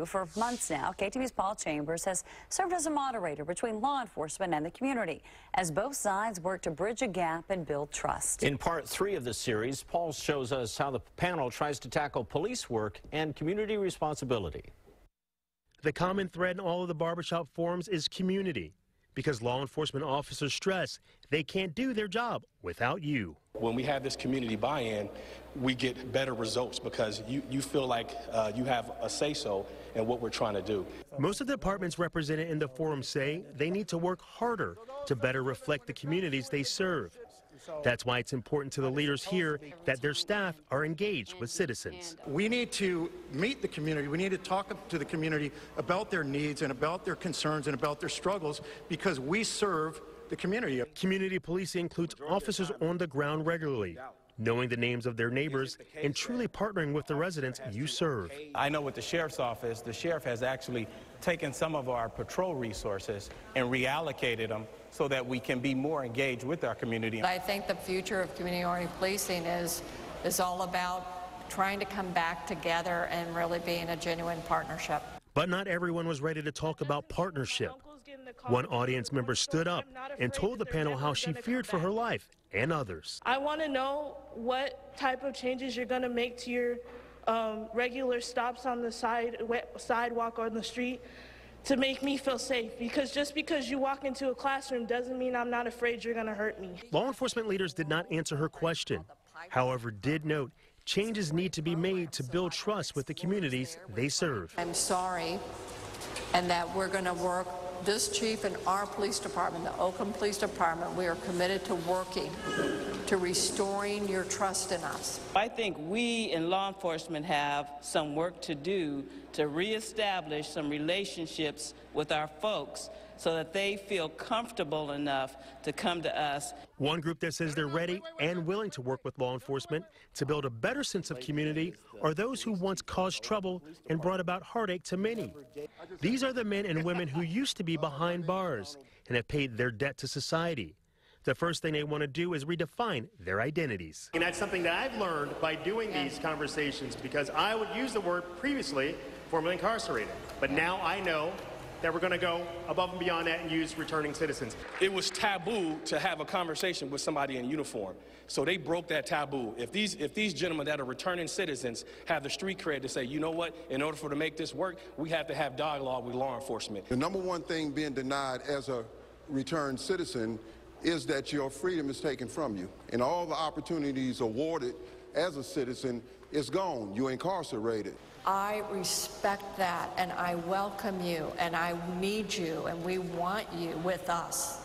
For months now, KTVU's Paul Chambers has served as a moderator between law enforcement and the community as both sides work to bridge a gap and build trust. In part 3 of the series, Paul shows us how the panel tries to tackle police work and community responsibility. The common thread in all of the barbershop forums is community, because law enforcement officers stress they can't do their job without you. When we have this community buy-in, we get better results because you feel like you have a say-so in what we're trying to do. Most of the departments represented in the forum say they need to work harder to better reflect the communities they serve. That's why it's important to the leaders here that their staff are engaged with citizens. We need to meet the community. We need to talk to the community about their needs and about their concerns and about their struggles because we serve the community. Community policing includes officers on the ground regularly, knowing the names of their neighbors and truly partnering with the residents you serve. I know with the sheriff's office, the sheriff has actually taken some of our patrol resources and reallocated them so that we can be more engaged with our community. I think the future of community-oriented policing is all about trying to come back together and really being a genuine partnership. But not everyone was ready to talk about partnership. One audience member stood up and told the panel how she feared for her life and others. I want to know what type of changes you're going to make to your regular stops on the sidewalk or on the street to make me feel safe, because just because you walk into a classroom doesn't mean I'm not afraid you're going to hurt me. Law enforcement leaders did not answer her question, however did note changes need to be made to build trust with the communities they serve. I'm sorry, and that we're going to work, this chief and our police department, the Oakland Police Department, we are committed to working to restoring your trust in us. I think we in law enforcement have some work to do to reestablish some relationships with our folks so that they feel comfortable enough to come to us. One group that says they're ready and willing to work with law enforcement to build a better sense of community are those who once caused trouble and brought about heartache to many. These are the men and women who used to be behind bars and have paid their debt to society. The first thing they want to do is redefine their identities. And that's something that I've learned by doing these conversations, because I would use the word previously formerly incarcerated, but now I know that we're going to go above and beyond that and use returning citizens. It was taboo to have a conversation with somebody in uniform, so they broke that taboo. If these gentlemen that are returning citizens have the street cred to say, you know what, in order for to make this work, we have to have dialogue with law enforcement. The number one thing being denied as a returned citizen is that your freedom is taken from you, and all the opportunities awarded as a citizen is gone. You're incarcerated. I respect that, and I welcome you, and I need you, and we want you with us.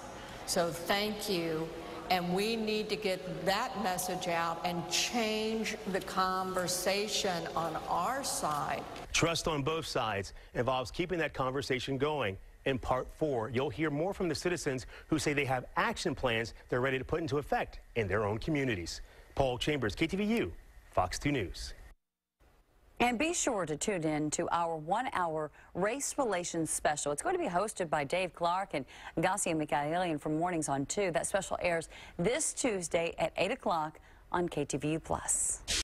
So thank you, and we need to get that message out and change the conversation on our side. Trust on both sides involves keeping that conversation going. In part 4, you'll hear more from the citizens who say they have action plans they're ready to put into effect in their own communities. Paul Chambers, KTVU, Fox 2 News. And be sure to tune in to our 1-hour race relations special. It's going to be hosted by Dave Clark and Gassia Mikaelian from Mornings on 2. That special airs this Tuesday at 8 o'clock on KTVU+.